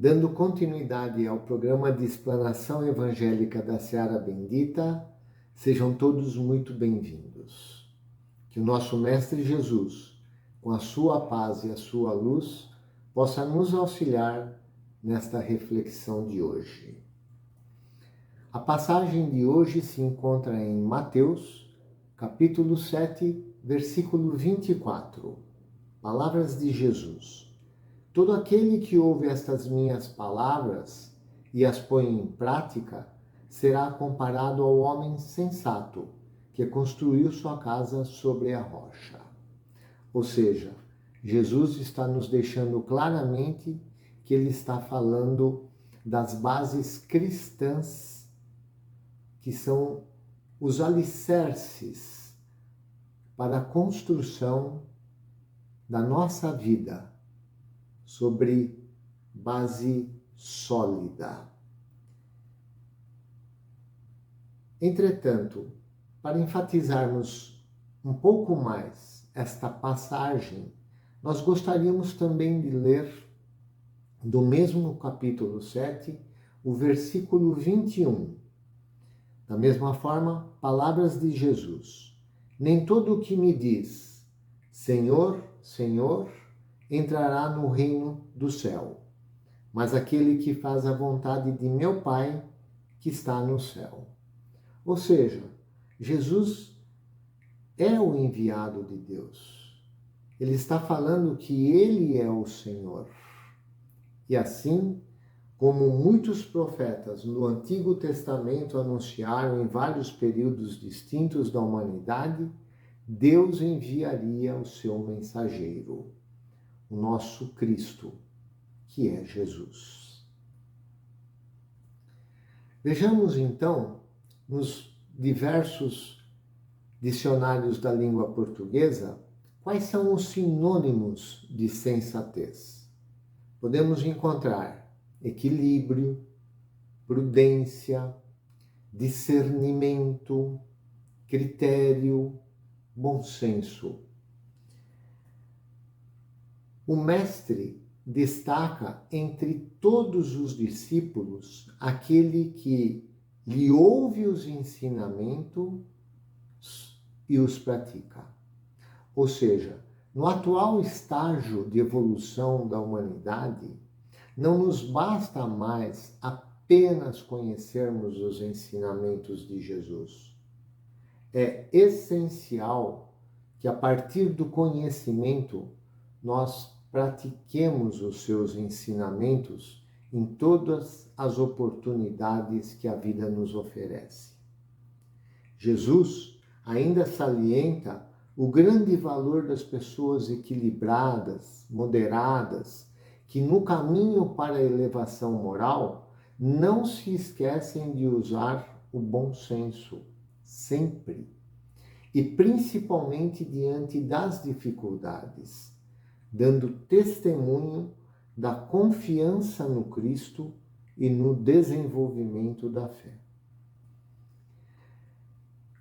Dando continuidade ao programa de explanação evangélica da Seara Bendita, sejam todos muito bem-vindos. Que o nosso Mestre Jesus, com a sua paz e a sua luz, possa nos auxiliar nesta reflexão de hoje. A passagem de hoje se encontra em Mateus, capítulo 7, versículo 24. Palavras de Jesus. Todo aquele que ouve estas minhas palavras e as põe em prática será comparado ao homem sensato que construiu sua casa sobre a rocha. Ou seja, Jesus está nos deixando claramente que ele está falando das bases cristãs, que são os alicerces para a construção da nossa vida sobre base sólida. Entretanto, para enfatizarmos um pouco mais esta passagem, nós gostaríamos também de ler do mesmo capítulo 7, o versículo 21. Da mesma forma, palavras de Jesus. Nem todo o que me diz, Senhor, Senhor, entrará no reino do céu, mas aquele que faz a vontade de meu Pai que está no céu. Ou seja, Jesus é o enviado de Deus. Ele está falando que ele é o Senhor. E assim, como muitos profetas no Antigo Testamento anunciaram em vários períodos distintos da humanidade, Deus enviaria o seu mensageiro, o nosso Cristo, que é Jesus. Vejamos então, nos diversos dicionários da língua portuguesa, quais são os sinônimos de sensatez. Podemos encontrar equilíbrio, prudência, discernimento, critério, bom senso. O mestre destaca entre todos os discípulos aquele que lhe ouve os ensinamentos e os pratica. Ou seja, no atual estágio de evolução da humanidade, não nos basta mais apenas conhecermos os ensinamentos de Jesus. É essencial que a partir do conhecimento nós pratiquemos os seus ensinamentos em todas as oportunidades que a vida nos oferece. Jesus ainda salienta o grande valor das pessoas equilibradas, moderadas, que no caminho para a elevação moral não se esquecem de usar o bom senso, sempre, e principalmente diante das dificuldades, dando testemunho da confiança no Cristo e no desenvolvimento da fé.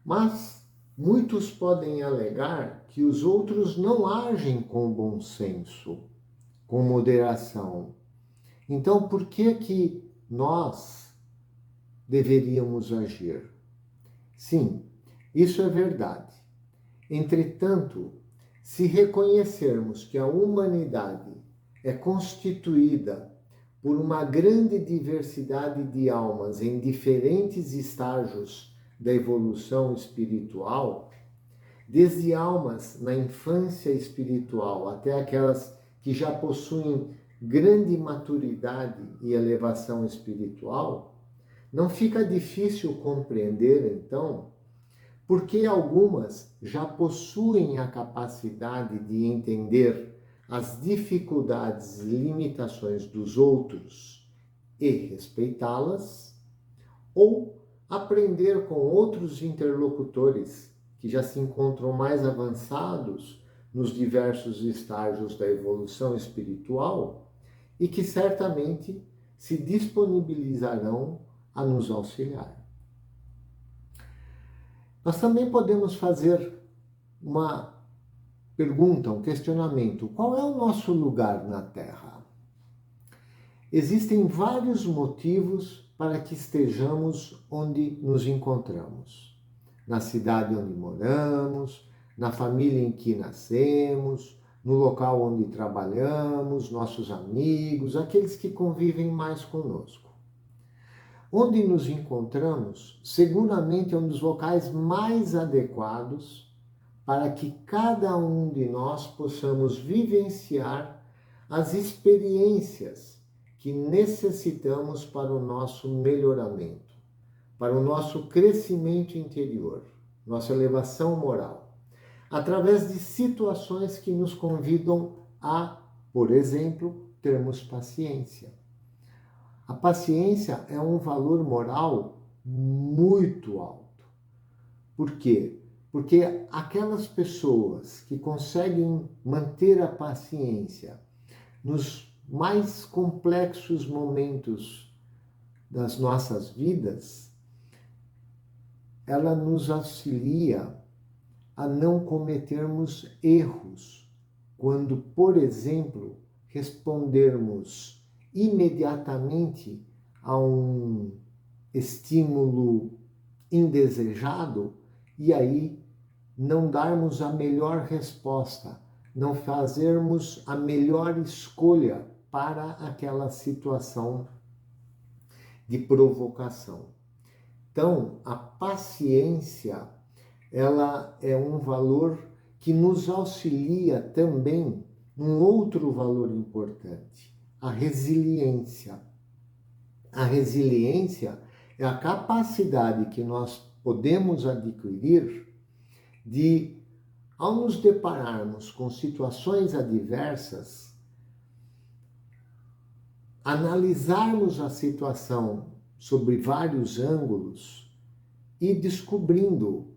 Mas muitos podem alegar que os outros não agem com bom senso, com moderação. Então, por que nós deveríamos agir? Sim, isso é verdade. Entretanto, se reconhecermos que a humanidade é constituída por uma grande diversidade de almas em diferentes estágios da evolução espiritual, desde almas na infância espiritual até aquelas que já possuem grande maturidade e elevação espiritual, não fica difícil compreender, então, porque algumas já possuem a capacidade de entender as dificuldades e limitações dos outros e respeitá-las, ou aprender com outros interlocutores que já se encontram mais avançados nos diversos estágios da evolução espiritual e que certamente se disponibilizarão a nos auxiliar. Nós também podemos fazer uma pergunta, um questionamento. Qual é o nosso lugar na Terra? Existem vários motivos para que estejamos onde nos encontramos. Na cidade onde moramos, na família em que nascemos, no local onde trabalhamos, nossos amigos, aqueles que convivem mais conosco. Onde nos encontramos, seguramente é um dos locais mais adequados para que cada um de nós possamos vivenciar as experiências que necessitamos para o nosso melhoramento, para o nosso crescimento interior, nossa elevação moral, através de situações que nos convidam a, por exemplo, termos paciência. A paciência é um valor moral muito alto. Por quê? Porque aquelas pessoas que conseguem manter a paciência nos mais complexos momentos das nossas vidas, ela nos auxilia a não cometermos erros quando, por exemplo, respondermos imediatamente a um estímulo indesejado e aí não darmos a melhor resposta, não fazermos a melhor escolha para aquela situação de provocação. Então, a paciência, ela é um valor que nos auxilia também num outro valor importante, a resiliência. A resiliência é a capacidade que nós podemos adquirir de, ao nos depararmos com situações adversas, analisarmos a situação sobre vários ângulos e descobrindo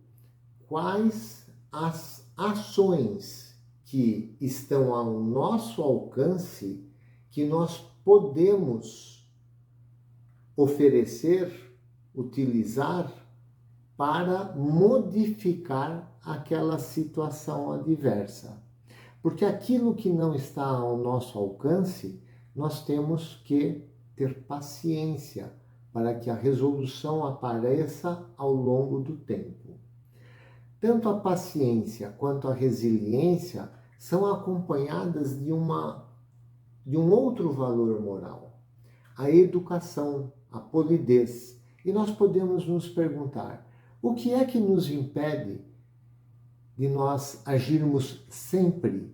quais as ações que estão ao nosso alcance que nós podemos oferecer, utilizar para modificar aquela situação adversa. Porque aquilo que não está ao nosso alcance, nós temos que ter paciência para que a resolução apareça ao longo do tempo. Tanto a paciência quanto a resiliência são acompanhadas de um outro valor moral, a educação, a polidez. E nós podemos nos perguntar, o que é que nos impede de nós agirmos sempre,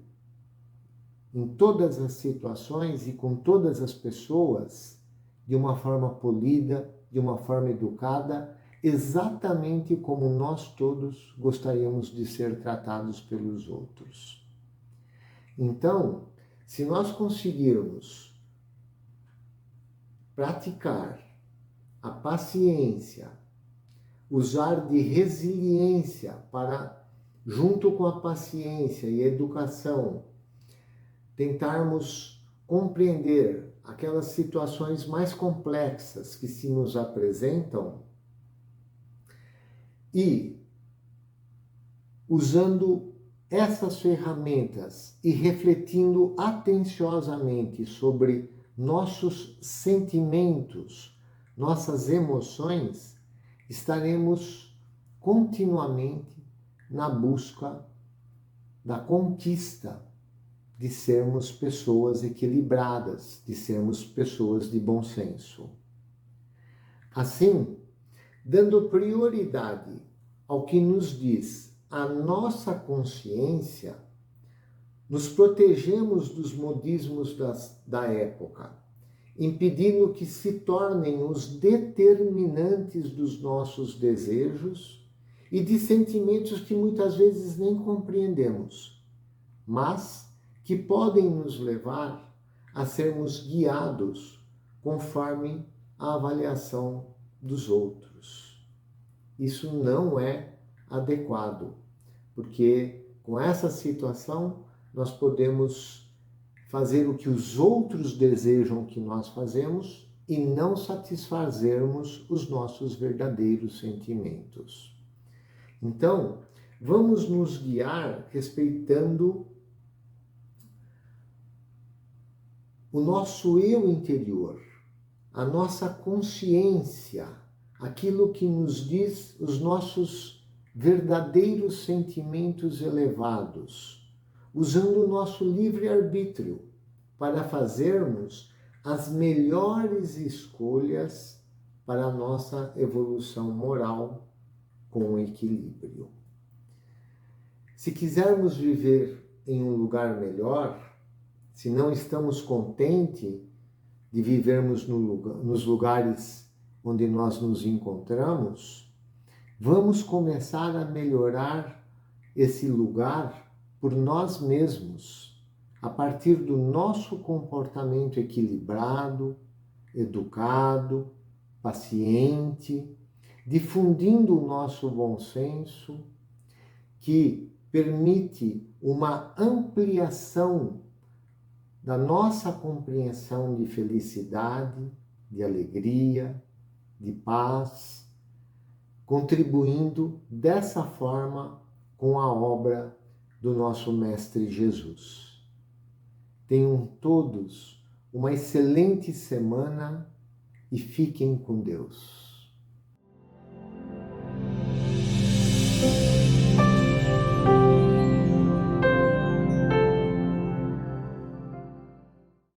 em todas as situações e com todas as pessoas, de uma forma polida, de uma forma educada, exatamente como nós todos gostaríamos de ser tratados pelos outros. Então, se nós conseguirmos praticar a paciência, usar de resiliência para, junto com a paciência e a educação, tentarmos compreender aquelas situações mais complexas que se nos apresentam e, usando essas ferramentas e refletindo atenciosamente sobre nossos sentimentos, nossas emoções, estaremos continuamente na busca da conquista de sermos pessoas equilibradas, de sermos pessoas de bom senso. Assim, dando prioridade ao que nos diz a nossa consciência, nos protegemos dos modismos da época, impedindo que se tornem os determinantes dos nossos desejos e de sentimentos que muitas vezes nem compreendemos, mas que podem nos levar a sermos guiados conforme a avaliação dos outros. Isso não é adequado, porque com essa situação nós podemos fazer o que os outros desejam que nós fazemos e não satisfazermos os nossos verdadeiros sentimentos. Então, vamos nos guiar respeitando o nosso eu interior, a nossa consciência, aquilo que nos diz os nossos verdadeiros sentimentos elevados, usando o nosso livre-arbítrio para fazermos as melhores escolhas para a nossa evolução moral com equilíbrio. Se quisermos viver em um lugar melhor, se não estamos contentes de vivermos nos lugares onde nós nos encontramos, vamos começar a melhorar esse lugar por nós mesmos, a partir do nosso comportamento equilibrado, educado, paciente, difundindo o nosso bom senso, que permite uma ampliação da nossa compreensão de felicidade, de alegria, de paz, contribuindo dessa forma com a obra do nosso Mestre Jesus. Tenham todos uma excelente semana e fiquem com Deus.